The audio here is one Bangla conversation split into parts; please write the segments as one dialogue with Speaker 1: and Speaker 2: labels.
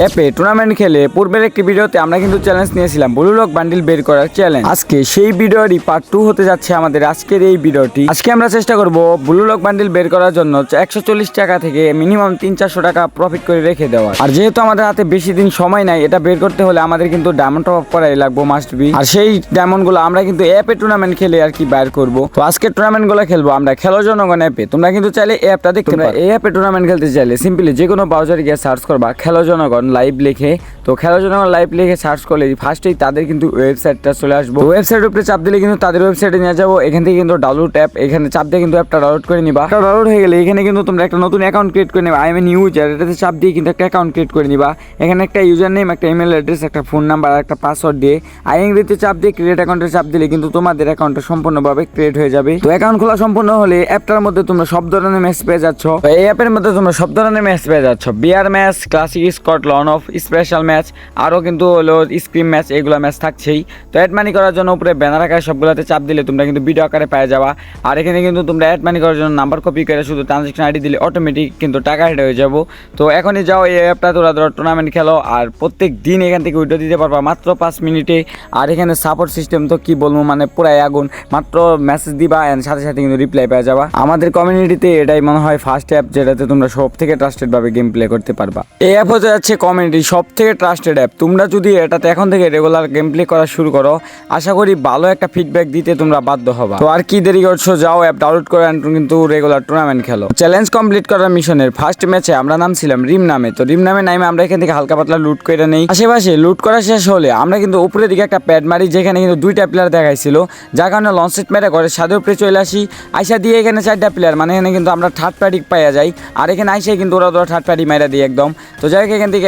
Speaker 1: অ্যাপে টুর্নামেন্ট খেলে পূর্বের একটি ভিডিওতে আমরা কিন্তু চ্যালেঞ্জ নিয়েছিলাম ব্লু লক বান্ডিল বের করার চ্যালেঞ্জ। আজকে সেই ভিডিওরই পার্ট 2 হতে যাচ্ছে আমাদের আজকের এই ভিডিওটি। আজকে আমরা চেষ্টা করব ব্লু লক বান্ডিল বের করার জন্য 140 টাকা থেকে মিনিমাম 300-400 টাকা প্রফিট করে রেখে দেওয়া। আর যেহেতু আমাদের হাতে বেশি দিন সময় নাই, এটা বের করতে হলে আমাদের কিন্তু ডায়মন্ড টপ আপ করাই লাগবে, মাস্ট বি। আর সেই ডায়মন্ড গুলো আমরা কিন্তু অ্যাপে টুর্নামেন্ট খেলে আর কি বের করব। তো আজকে টুর্নামেন্ট গুলো খেলবো আমরা খেলো জনগণ অ্যাপে। তোমরা কিন্তু চাইলে এই অ্যাপটা দেখতে পারো। এই অ্যাপে টুর্নামেন্ট খেলতে চাইলে সিম্পলি যে কোনো ব্রাউজারে গিয়ে সার্চ করবা খেলো জনগণ লাইভ লিখে। তো খেলো জনগণ লাইভ লিখে সার্চ করলে ফার্স্টেই তাদের কিন্তু ওয়েবসাইটটা চলে আসবো। ওয়েবসাইটের উপরে চাপ দিলে কিন্তু তাদের ওয়েবসাইটে নিয়ে যাবো। এখান থেকে কিন্তু ডাউনলোড অ্যাপ, এখানে চাপ দিয়ে কিন্তু অ্যাপটা ডাউনলোড করে নিবা। ডাউনলোড হয়ে গেলে এখানে কিন্তু তোমরা একটা নতুন অ্যাকাউন্ট ক্রিয়েট করে নিবা। আই এম এন ইউজার, এটাতে চাপ দিয়ে কিন্তু একটা অ্যাকাউন্ট ক্রিয়েট করে নিবা। এখানে একটা ইউজার নেম, একটা ইমেল অ্যাড্রেস, একটা ফোন নাম্বার আর একটা পাসওয়ার্ড দিয়ে আইএনডিতে চাপ দিয়ে ক্রিয়েট অ্যাকাউন্টে চাপ দিলে কিন্তু তোমাদের অ্যাকাউন্টটা সম্পূর্ণভাবে ক্রিয়েট হয়ে যাবে। তো অ্যাকাউন্ট খোলা সম্পূর্ণ হলে অ্যাপটার মধ্যে তোমরা সব ধরনের ম্যাচ পেয়ে যাচ্ছ। এই অ্যাপের মধ্যে তোমরা সব ধরনের ম্যাচ পেয়ে যাচ্ছ। Bear match, classic, Scott, lawn off, special match, আরও কিন্তু হলো স্ক্রিম ম্যাচ, এগুলো ম্যাচ থাকছেই। তো অ্যাড মানি করার জন্য উপরে ব্যানার আকারে সবগুলোতে চাপ দিলে তোমরা কিন্তু ভিডিও আকারে পেয়ে যাবা। আর এখানে কিন্তু তোমরা অ্যাড মানি করার জন্য নাম্বার কপি করে শুধু ট্রানজেকশন আইডি দিলে অটোমেটিক কিন্তু টাকা হেড হয়ে যাবো। তো এখনই যাও এই অ্যাপটা, তোরা ধরো টুর্নামেন্ট খেলো আর প্রত্যেক দিন এখান থেকে উইড্রো দিতে পারবা মাত্র 5 মিনিটে। আর এখানে সাপোর্ট সিস্টেম তো কি বলবো, মানে পুরাই আগুন। মাত্র মেসেজ দিবা এন্ড সাথে সাথে কিন্তু রিপ্লাই পেয়ে যাবা। আমাদের কমিউনিটিতে এটাই মনে হয় ফার্স্ট অ্যাপ যেটাতে তোমরা সব থেকে ট্রাস্টেড ভাবে গেম প্লে করতে পারবা। এই অ্যাপ হতে যাচ্ছে কমিউনিটি সব থেকে ট্রাস্টেড অ্যাপ। তোমরা যদি এটাতে এখন থেকে রেগুলার গেম প্লে করা শুরু করো, আশা করি ভালো একটা ফিডব্যাক দিতে তোমরা বাধ্য হবা। তো আর কি দেরি করছো, যাও অ্যাপ ডাউনলোড করে কিন্তু রেগুলার টুর্নামেন্ট খেলো। চ্যালেঞ্জ কমপ্লিট করার মিশনের ফার্স্ট ম্যাচে আমরা নামছিলাম রিম নামে। তো রিম নামে নামে আমরা এখান থেকে হালকা পাতলা লুট করে নেই। আশেপাশে লুট করা শেষ হলে আমরা কিন্তু উপরের দিকে একটা প্যাড মারি, যেখানে কিন্তু 2টা প্লেয়ার দেখাইছিল, যার কারণে লঞ্চেট মেরে করে সাদের উপরে চলে আসি। আইসা দিয়ে এখানে 4টা প্লেয়ার, মানে এখানে কিন্তু আমরা থার্ড পার্টি পাইয়া যাই। আর এখানে আইসা কিন্তু ওরা থার্ড পার্টি মাইরা দিই একদম। তো যাই হোক এখান থেকে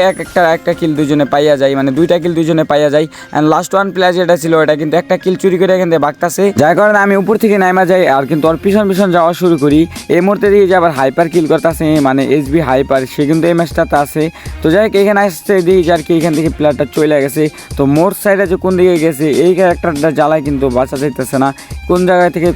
Speaker 1: একটা কিল দুজনে পাইয়া যায়, মানে 2টা কিল দুজনে পাইয়া যায়। অ্যান্ড লাস্ট ওয়ান প্লেয়ার যেটা ছিল ওটা কিন্তু একটা কিল চুরি করে এখান থেকে বাগতাছে, যার কারণে আমি উপর থেকে নাইমা যাই আর কিন্তু ওর পিছন পিছন যাওয়া শুরু করি। এই মুহূর্তে দিয়ে যে আবার হাইপার কিল করতেছে, মানে এসবি হাইপার, সে কিন্তু এই ম্যাচটাতে আছে। তো যাই হোক এখানে আসছে দিই যে আর কি এখান থেকে প্লেয়ারটা চলে গেছে। তো মোর সাইডে যে কোন দিকে গেছে এই ক্যারেক্টারটা জ্বালায় কিন্তু বাঁচা যাইতেছে না। কোন জায়গা থেকে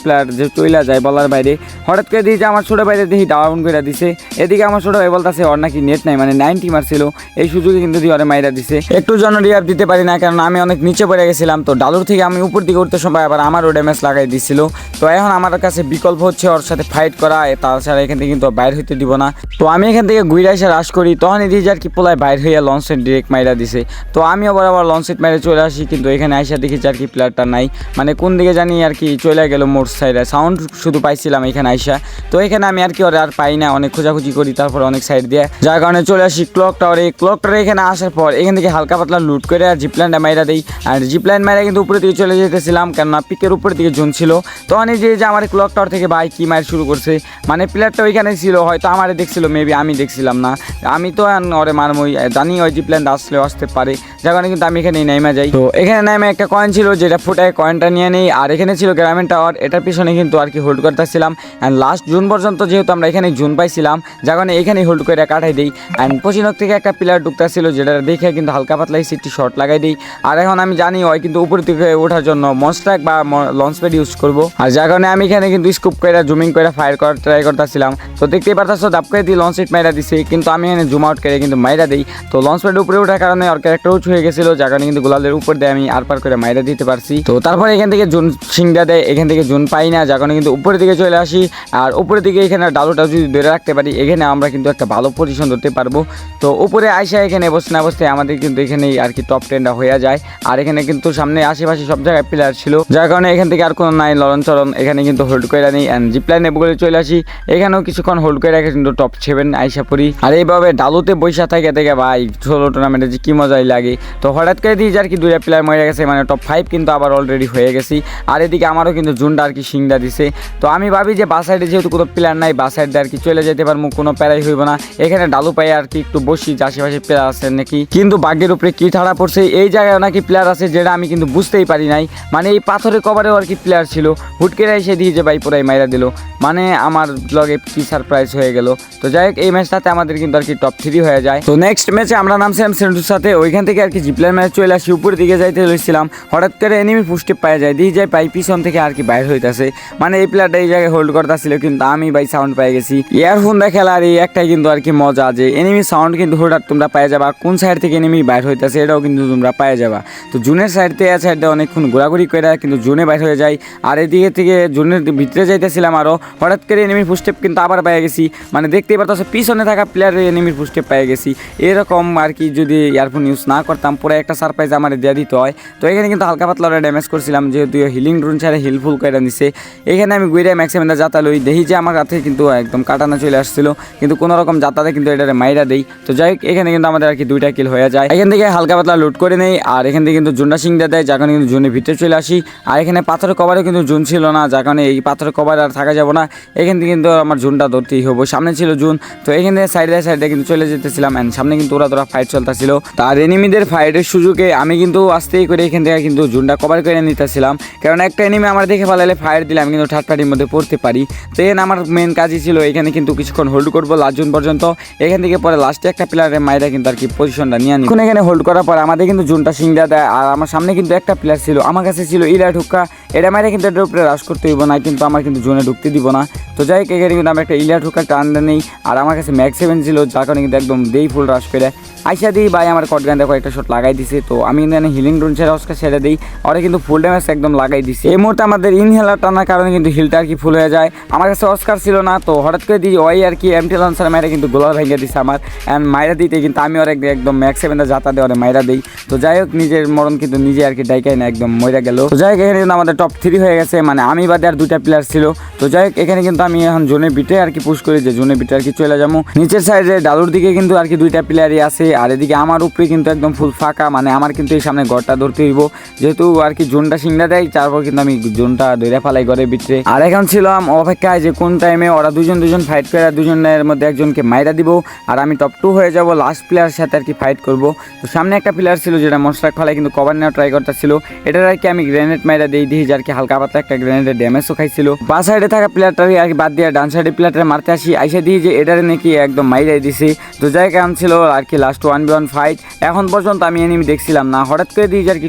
Speaker 1: প্লেয়ার যে চলে যায় বলার বাইরে। হঠাৎ করে দিই যে আমার ছোটো বাইরে দেখি ডাউন করে দিছে। এদিকে আমার ছোটো ভাই বলতেছে ওর নাকি নেট নাই, মানে 90 মারছিল। এই সুযোগে কিন্তু দিয়ে ওরে মাইরা দিছে। একটু জন্য রিয়াপ দিতে পারি না, কারণ আমি অনেক নিচে পড়ে গেছিলাম। তো ডালুর থেকে আমি উপর দিকে উঠতে সময় আবার আমারও ড্যামেজ লাগাই দিছিল। তো এখন আমার কাছে বিকল্প হচ্ছে ওর সাথে ফাইট করা, তাছাড়া এখান থেকে কিন্তু বাইর হইতে দিব না। তো আমি এখান থেকে ঘুরে এসে রাশ করি, তখনই দিই যে আর কি পোলায় বাইর হইয়া লঞ্চ সেট ডিরেক্ট মাইরা দিছে। তো আমি আবার লঞ্চ সেট মাইরে চলে আসি, কিন্তু এখানে আইসা দেখি যে আর কি প্লেয়ারটা নাই, মানে কোন দিকে জানি আর কি চলে গেল মোর সাইডে। সাউন্ড শুধু পাইছিলাম এখানে আইসা। তো এখানে আমি আর কি ওরে আর পাই না, অনেক খোঁজাখুঁজি করি, তারপর অনেক সাইড দিয়ে, যার কারণে চলে আসি ক্লক টাওয়ারে। ক্লক টাওয়ারে এখানে আসার পর এখান থেকে হালকা পাতলা লুট করে আর জিপলাইনটা মাইরা দিই। আর জিপলাইন মাইরা কিন্তু উপরের দিকে চলে যেতেছিলাম, কেননা পিকের উপরের দিকে জোন ছিল। তখন এই যে আমার ক্লক টাওয়ার থেকে ভাই কি মাইর শুরু করছে, মানে প্লেয়ারটা ওইখানে ছিল, হয়তো আমারে দেখছিল, মেবি আমি দেখছিলাম না। আমি তো ওরে মারমই জানি ওই জিপলাইনটা আসলেও আসতে পারে, যার কারণে কিন্তু আমি এখানে নাইমা যাই। তো এখানে নাইমা একটা কয়েন ছিল, যেটা ফুটায় কয়েনটা নিয়ে নেই। আর এখানে ছিল গ্রামীণ টাওয়ার, এটার পিছনে কিন্তু আর কি হোল্ড করতেছিলাম। অ্যান্ড লাস্ট জুন পর্যন্ত যেহেতু আমরা এখানে জুন পাইছিলাম, যার কারণে এখানেই হোল্ড করে কাটাই দিই। অ্যান্ড পশ্চিমক থেকে একটা প্লেয়ার ঢুকতেছিল, যেটা দেখে কিন্তু হালকা পাতলা সিটটি শর্ট লাগাই দিই। আর এখন আমি জানি ওই কিন্তু উপর থেকে ওঠার জন্য মনস্ট্রাক বা লঞ্চ প্যাড ইউজ করবো। আর যার কারণে আমি এখানে কিন্তু স্কুপ করে জুমিং করে ফায়ার করার ট্রাই করতেছিলাম। তো দেখতেই পারতেছো দাপ করে দিয়ে লঞ্চ সেট মাইরা দিছে, কিন্তু আমি এখানে জুম আউট করে কিন্তু মাইরা দিই। তো লঞ্চ প্যাড উপরে ওঠার কারণে ওর ক্যারেক্টার উঁচু হয়ে গেছিলো, যার কারণে কিন্তু গোলালের উপর দিয়ে আমি আর পার করে মাইরা দিতে পারছি। তো তারপরে এখান থেকে জুন সিংটা দেয়, এখান থেকে জুন পাই না, যার কারণে কিন্তু উপরের দিকে চলে আসি। আর উপরের দিকে এখানে ডালুটা যদি ধরে রাখতে পারি, এখানে আমরা কিন্তু একটা ভালো পজিশন ধরতে পারবো। তো উপরে আইসা এখানে বসতে না বসতে আমাদের কিন্তু এখানেই আর কি টপ 10টা হয়ে যায়। আর এখানে কিন্তু সামনে আশেপাশে সব জায়গায় প্লেয়ার ছিল, যার কারণে এখান থেকে আর কোনো নাই লড়ন চরণ, এখানে কিন্তু হোল্ড করে নিই। অ্যান্ড জিপলাইনে বলে চলে আসি, এখানেও কিছুক্ষণ হোল্ড করে রাখে কিন্তু টপ 7 আইসা পড়ি। আর এইভাবে ডালুতে বৈশা থাকে থেকে ভাই ষোলো টুর্নামেন্টে যে কি মজাই লাগে। তো হঠাৎ করে দিই যে আর কি 2টা প্লেয়ার মরে গেছে, মানে টপ 5 কিন্তু আবার অলরেডি হয়ে গেছি। আর এদিকে আমারও কিন্তু জুনটা আর কি সিংটা দিছে। তো আমি ভাবি যে বাস সাইডে যেহেতু কোনো প্লেয়ার নাই, বাস সাইডে আর কি চলে যেতে পারবো, কোনো প্যারাই হইব না। এখানে ডালু পাই আর কি একটু বসি, যে আশেপাশে প্লেয়ার আছে নাকি। কিন্তু ভাগ্যের উপরে কি ঠাড়া পড়ছে, এই জায়গায় নাকি প্লেয়ার আছে, যেটা আমি কিন্তু বুঝতেই পারি নাই। মানে এই পাথরের কভারেও আর কি প্লেয়ার ছিল, হুট করে এসে দিয়ে যে ভাই পুরাই মাইরা দিল, মানে আমার ব্লগে কি সারপ্রাইজ হয়ে গেল। তো যাই হোক এই ম্যাচটাতে আমাদের কিন্তু আর কি টপ 3 হয়ে যায়। তো নেক্সট ম্যাচে আমরা নামছিলাম সেন্টুর সাথে, ওইখান থেকে আর আর কি জিপ্লার মেরে চলে আসি, উপরের দিকে যাইতে লইছিলাম, হঠাৎ করে এনিমি ফুস্টেপ পাই যায়, দিয়ে যায় পাই পিছন থেকে আর কি বাইর হইতাছে, মানে এই প্লেয়ারটা এই জায়গায় হোল্ড করতেছিল, কিন্তু আমি ভাই সাউন্ড পাই গেছি। ইয়ারফোন দিয়ে খেলার এই একটাই কিন্তু আর কি মজা, যে এনিমি সাউন্ড কিন্তু হঠাৎ তোমরা পাই যাবা, কোন সাইড থেকে এনিমি বাইর হইতাছে এটাও কিন্তু তোমরা পাই যাবা। তো জুনের সাইড থেকে সাইড দিয়ে অনেকক্ষণ ঘোরাঘুরি করে কিন্তু জুনে বাইর হয়ে যায়, আর এদিকে থেকে জুনের ভিতরে যাইতেছিলাম আরও, হঠাৎ করে এনিমির ফুস্টেপ কিন্তু আবার পাই গেছি, মানে দেখতেই পারতেছে পিছনে থাকা প্লেয়ারের এনিমির ফুস্টেপ পাই গেছি। এরকম আর কি যদি ইয়ারফোন ইউজ না করতাম পুরো একটা সারপ্রাইজ আমার দিয়ে দিতে হয়। তো এখানে কিন্তু হালকা পাতলা ড্যামেজ করছিলাম, যেহেতু হিলিং ড্রোন ছাড়া হিলফুল করে নিছে। এখানে আমি গুইরা ম্যাক্সিমাম যাতা লই, দেখি যে আমার কাছে কিন্তু একদম কাটানা চলে আসছিল, কিন্তু কোনো রকম যাতাতে কিন্তু এটারে মাইরা দেই। তো যাই হোক এখানে কিন্তু আমাদের আর কি 2টা কিল হয়ে যায়। এখান থেকে হালকা পাতলা লুট করে নেই, আর এখান থেকে কিন্তু জুনটা সিং দেয়, যার কারণে কিন্তু জুনের ভিতরে চলে আসি। আর এখানে পাথরের কভারে কিন্তু জুন ছিল না, যার কারণে এই পাথরের কভার আর থাকা যাব না, এখান থেকে কিন্তু আমার জুনটা ধরতেই হবো। সামনে ছিল জুন, তো এখান থেকে সাইডে কিন্তু চলে যেতেছিলাম, অ্যান্ড সামনে কিন্তু ওরা ফাইট চলতেছিল। তার এনিমিদের ফাইটের সুযোগে আমি কিন্তু আস্তেই করে এখান থেকে কিন্তু জুনটা কভার করে নিতেছিলাম, কারণ একটা এনিমি আমার দেখে ফেলালে ফায়ার দিলে আমি কিন্তু থার্ড পার্টির মধ্যে পড়তে পারি। তো এখানে আমার মেন কাজই ছিল এখানে কিন্তু কিছুক্ষণ হোল্ড করবো লাস্ট জুন পর্যন্ত, এখান থেকে পরে লাস্টে একটা প্লেয়ারের মাইরা কিন্তু আর কি পজিশনটা নিয়ে আনি। এখন এখানে হোল্ড করার পর আমাদের কিন্তু জুনটা সিংড়া দেয়, আর আমার সামনে কিন্তু একটা প্লেয়ার ছিল, আমার কাছে ছিল ইলা ঢুকা, এটা মাইরা কিন্তু এটার উপরে রাশ করতে হইব না, কিন্তু আমার কিন্তু জোনে ঢুকতে দিব না। তো যাই হোক এখানে কিন্তু আমি একটা ইলা ঢুকা টান নেই, আর আমার কাছে ম্যাক্স 7 ছিল, যার কারণে কিন্তু একদম দেই ফুল রাশ করে আইসা দিই ভাই আমার কটগান দেখো একটা শট লাগাই দিছে। তো আমি কিন্তু হিলিং ড্রোন ছেড়ে অস্কার ছেড়ে দিই, ওরা কিন্তু ফুল ড্যামেজ একদম লাগাই দিছে। এই মুহূর্তে আমাদের ইনহেলার টানার কারণে কিন্তু হিলটা আর কি ফুল হয়ে যায়। আমার কাছে অস্কার ছিল না, তো হঠাৎ করে দিই ওই আর কি এমটি লঞ্চার মাইরা কিন্তু গোলার ভেঙে দিছে আমার, অ্যান্ড মাইরা দিতে কিন্তু আমি ওর একদম ম্যাক্স 7 যাতা দিয়ে ওরা মাইরা দিই। তো যাই হোক নিজের মরণ কিন্তু নিজে আর কি ডাইকাই না, একদম মইরা গেল। তো যাই হোক এখানে কিন্তু আমাদের টপ 3 হয়ে গেছে, মানে আমি বাদে আর 2টা প্লেয়ার ছিল। তো যাই হোক এখানে কিন্তু আমি এখন জোনের বিটে আর কি পুশ করি, যে জোনের বিটে আর কি চলে যাবো। নিচের সাইডে ডালুর দিকে কিন্তু আর কি 2টা প্লেয়ারই আছে, আর এদিকে আমার উপরে কিন্তু একদম ফুল ফাঁকা, মানে আমার কিন্তু এই সামনে ঘরটা ধরতে হইব, যেহেতু আর কি জোনটা সিংড়া দেয়, তারপর কিন্তু আমি জোনটা ধরে ফেলাই ঘরের ভিতরে। আর এখন ছিলাম অপেক্ষায় যে কোন টাইমে ওরা দুজন ফাইট করে, দুজনের মধ্যে একজনকে মাইরা দিব, আর আমি টপ 2 হয়ে যাব, লাস্ট প্লেয়ারের সাথে আর কি ফাইট করব। তো সামনে একটা প্লেয়ার ছিল যেটা মনস্টার ফলায় কিন্তু কভার নেওয়া ট্রাই করতেছিল, এটার আর কি আমি গ্রেনেড মাইরা দিয়ে আর কি হালকা পাতলা একটা গ্রেনেডের ড্যামেজও খাইছিল। বাঁ সাইডে থাকা প্লেয়ারটারই আর কি বাদ দিয়ে ডান সাইডে প্লেয়ারটা মারতে আসি, আইসা দিয়ে যে এটারে নাকি একদম মাইরাই দিছে। তো যাই কারণ ছিল আর কি লাস্ট 1v1 ফাইট, এখন পর্যন্ত আমি এনিমি দেখছিলাম না, হঠাৎ করে দিয়ে আর কি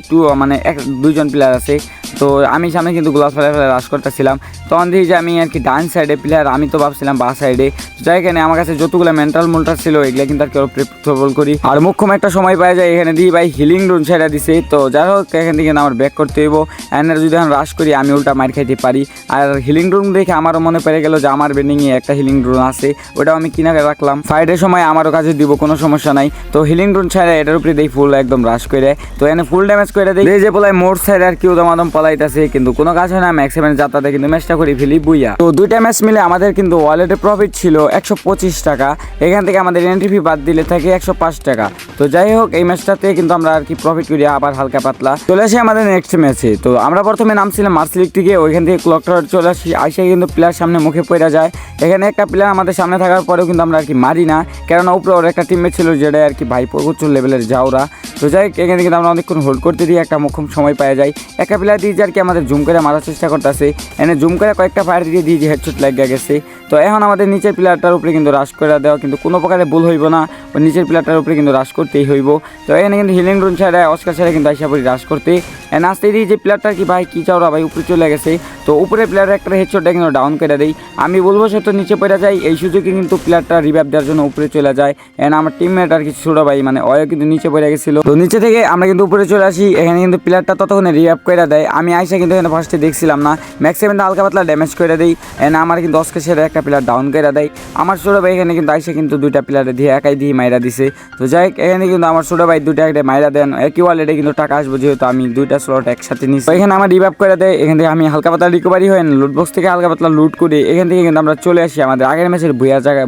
Speaker 1: 2জন প্লেয়ার আছে। তো আমি সামনে কিন্তু গোলাপ ফেলে রাশ করতেছিলাম, তখন দেখি যে আমি আর কি ডান সাইডে প্লেয়ার, আমি তো ভাবছিলাম বাঁ সাইডে। যাই এখানে আমার কাছে যতগুলো মেন্টাল মোল্টার ছিল এগুলো কিন্তু আর কি প্রেফারেবল করি, আর মুখ্যম একটা সময় পাওয়া যায় এখানে দিয়ে ভাই হিলিং ড্রোন ছেড়ে দিছে। তো যাই হোক এখান থেকে আমার ব্যাক করতে হইব, অ্যান্ড যদি এখন রাশ করি আমি উল্টা মার খাইতে পারি। আর হিলিং ড্রোন দেখে আমারও মনে পড়ে গেল যে আমার বেন্ডিংয়ে একটা হিলিং ড্রোন আছে, ওটাও আমি কিনা রাখলাম, ফাইটের সময় আমারও কাছে দিব, কোনো সমস্যা নাই। তো হিলিং ড্রোন ছেড়ে এটার উপরে দেই ফুল একদম রাশ করে, তো এখানে ফুল ড্যামেজ করে দেয় যে পলাই মোট সাইড আর কি উদমাদম পলাইতেছে, কিন্তু কোনো কাজ হয় না, ম্যাক্সিমাম যাত্রাতে কিন্তু ম্যাচটা করে ফেলি বুইয়া। তো 2টা ম্যাচ মিলে আমাদের কিন্তু ওয়ালেটে প্রফিট ছিল 125 টাকা, এখান থেকে আমাদের এন্ট্রি ফি বাদ দিলে থাকে 105 টাকা। তো যাই হোক এই ম্যাচটাতে কিন্তু আমরা আর কি প্রফিট করি আবার হালকা পাতলা। চলে আসি আমাদের নেক্সট ম্যাচে। তো আমরা প্রথমে নামছিলাম মার্সিলিক থেকে, ওইখান থেকে ক্লক টাওয়ার চলে আসি, আইসা কিন্তু প্লেয়ার সামনে মুখে পড়ে যায়। এখানে একটা প্লেয়ার আমাদের সামনে থাকার পরেও কিন্তু আমরা আর কি মারি না, কেননা উপরে ওর একটা টিমমেট ছিল যেটা আর কি ভাই প্রচুর লেভেলের যাওরা। তো যাই হোক এখানে কিন্তু আমরা অনেকক্ষণ হোল্ড করতে দিই, একটা মুখ্যম সময় পাওয়া যায়, একটা প্লেয়ার দিয়ে আর কি আমাদের জুম করে মারার চেষ্টা করতেছে, এনে জুম করে কয়েকটা ফায়ার দিয়ে যে হেডশট লাগিয়ে গেছে। তো এখন আমাদের নিচের প্লেয়ারটার উপরে কিন্তু রাশ করে দেওয়া কিন্তু কোনো প্রকারে ভুল হইব না, ওই নিচের প্লেয়ারটার উপরে কিন্তু রাশ করতেই হইব। তো এখানে কিন্তু হিলিং ড্রোন ছাড়া অস্কার ছাড়া কিন্তু আইসা পড়ি রাশ করতে, এনে আসতে দিই যে প্লেয়ারটা কি ভাই কী চাওরা ভাই উপরে চলে গেছে। তো উপরে প্লেয়ারের একটা হেডশটটা কিন্তু ডাউন করে দেয়, আমি বলবো সে তো নিচে পড়ে যায়, এই সুযোগে কিন্তু প্লেয়ারটা রিভাইভ দেওয়ার জন্য উপরে চলে যায়, এন্ড আমার টিমমেট আর কি ছোটো ভাই মানে ওয়ও কিন্তু নিচে পড়ে গেছিলো। তো নিচে থেকে আমরা কিন্তু উপরে চলে আসি, এখানে কিন্তু প্লেয়ারটা ততক্ষণে রিভাইভ করে দেয়, আমি আইসা কিন্তু এখানে ফার্স্টে দেখছিলাম না, ম্যাক্সিমাম হালকা পাতলা ড্যামেজ করে দেই, এন্ড আমার কিন্তু 10 সেরে একটা প্লেয়ার ডাউন করে দেয়। আমার ছোটো ভাই এখানে কিন্তু আইসা কিন্তু 2টা প্লেয়ারে দিয়ে একাই দিয়ে মাইরা দিছে। তো যাই এখানে কিন্তু আমার ছোটো ভাই 2টা একটা মাইরা দেন, একই ওয়ালেটে কিন্তু টাকা আসবো, যেহেতু আমি 2টা স্লট একসাথে নিচ্ছি। এখানে আমার রিভাইভ করে দেয়, এখান থেকে আমি হালকা পাতলা রিকভারি হয়ে লুট বক্স থেকে হালকা পাতলা লুট করি, এখান থেকে কিন্তু আমরা চলে আসি আমাদের আগের ম্যাচের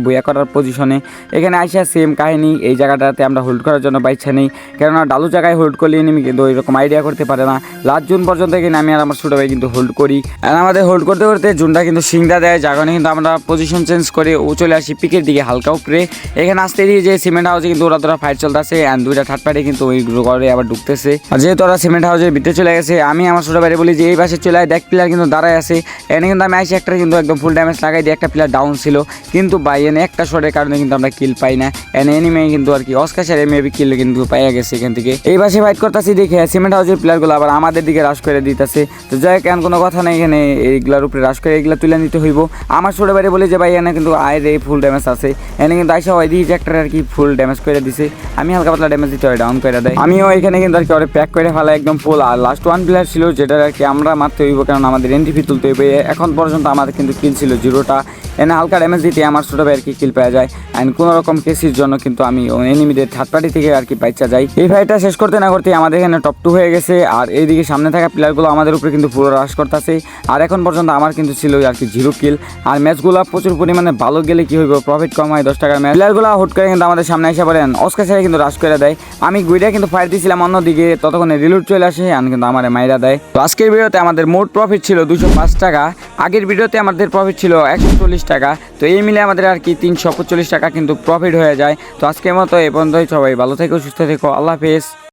Speaker 1: ভুয়া করার পজিশনে। এখানে আইসা সেম কাহিনী, এই জায়গাটাতে আমরা হোল্ড করার জন্য বাইচ্ছা নেই, কেননা ডালু জায়গায় হোল্ড করলে এনিমি কিন্তু ওইরকম আইডিয়া করতে পারে না। লাস্ট জুন পর্যন্ত এখানে আমি আর আমার ছোটো ভাই কিন্তু হোল্ড করি, আর আমাদের হোল্ড করতে করতে জুনটা কিন্তু সিংড়া দেয়, যার কারণে কিন্তু আমরা পজিশন চেঞ্জ করে চলে আসি পিকের দিকে হালকা উপরে। এখানে আসতে দিয়ে যে সিমেন্ট হাউসে কিন্তু ওরা ফাইট চলতেছে, অ্যান্ড 2টা থার্ড পার্টি কিন্তু ওই ঘরে আবার ঢুকতেছে, আর যেহেতু ওরা সিমেন্ট হাউসের হেঁটে চলে গেছে। আমি আমার ছোটো ভাইরে বলি যে এই পাশে চলে আয়, দেখ প্লেয়ার কিন্তু দাঁড়ায় আছে। এনে কিন্তু আমি আইসি একটা কিন্তু একদম ফুল ড্যামেজ লাগাই দিয়ে একটা প্লেয়ার ডাউন ছিল, কিন্তু ভাই এনে একটা শটের কারণে কিন্তু আমরা কিল পাই না। এনে এনিমে কিন্তু আর কি অস্কার মেবি কিল কিন্তু পাইয়া গেছে এখান থেকে। এই পাশে ফাইট করতেছি দেখে সিমেন্ট হাউসের প্লেয়ারগুলো আবার আমাদের দিকে রাশ করে দিতেছে। তো যাই হোক, কোনো কথা নেই, এখানে এইগুলার উপরে রাশ করে এইগুলা তুলে নিতে হইব। আমার ছোটো ভাইরে বলি যে ভাই এনে কিন্তু আয়ের এই ফুল ড্যামেজ আছে। এনে কিন্তু আইসা হয় দিয়েছে একটা আর কি ফুল ড্যামেজ করে দিছে। আমি হালকা পাতলা ড্যামেজ দিতে হয়, ডাউন করে দেয়। আমিও এখানে কিন্তু আর কি ওরে প্যাক করে ফেলা একদম ফুল। আর লাস্ট ওয়ান প্লেয়ার ছিল যেটা আর কি আমরা মারতে হইব, কারণ আমাদের এন্ট্রি ফি তুলতে হইবে। এখন পর্যন্ত আমাদের কিন্তু কিল ছিল 0টা। এনে হালকা ড্যামেজ দিতে আমার ছোটো ভাই আর কি কিল পাওয়া যায়। অ্যান্ড কোনো রকম কেসির জন্য কিন্তু আমি এনিমিদের থার্ড পার্টি থেকে আর কি পাইচা যাই। এই ফাইটটা শেষ করতে না করতে আমাদের এখানে টপ 2 হয়ে গেছে। আর এইদিকে সামনে থাকা প্লেয়ারগুলো আমাদের উপরে কিন্তু পুরো রাশ করতেছে। আর এখন পর্যন্ত আমার কিন্তু ছিল আর কি 0 কিল। আর ম্যাচগুলো প্রচুর পরিমাণে ভালো গেলে কি হইব, প্রফিট কম হয় 10 টাকার ম্যাচ। প্লেয়ারগুলো হুট করে কিন্তু আমাদের সামনে এসে পড়েন, অস্কার সাহেব কিন্তু রাশ করে দেয়। আমি গুইডা কিন্তু ফায়ার দিয়েছিলাম অন্যদিকে, ততক্ষণে রিলুট চলে আসে আর কিন্তু আমার মাইরা দেয়। তো আজকের ভিডিওতে আমাদের মোট প্রফিট ছিল 205 টাকা। আগের ভিডিওতে আমাদের প্রফিট ছিল 140 টাকা। তো এই মিলে আমাদের আর কি 345 টাকা কিন্তু প্রফিট হয়ে যায়। তো আজকের মতো এই পর্যন্তই, সবাই ভালো থেকো, সুস্থ থেকো, আল্লাহ হাফেজ।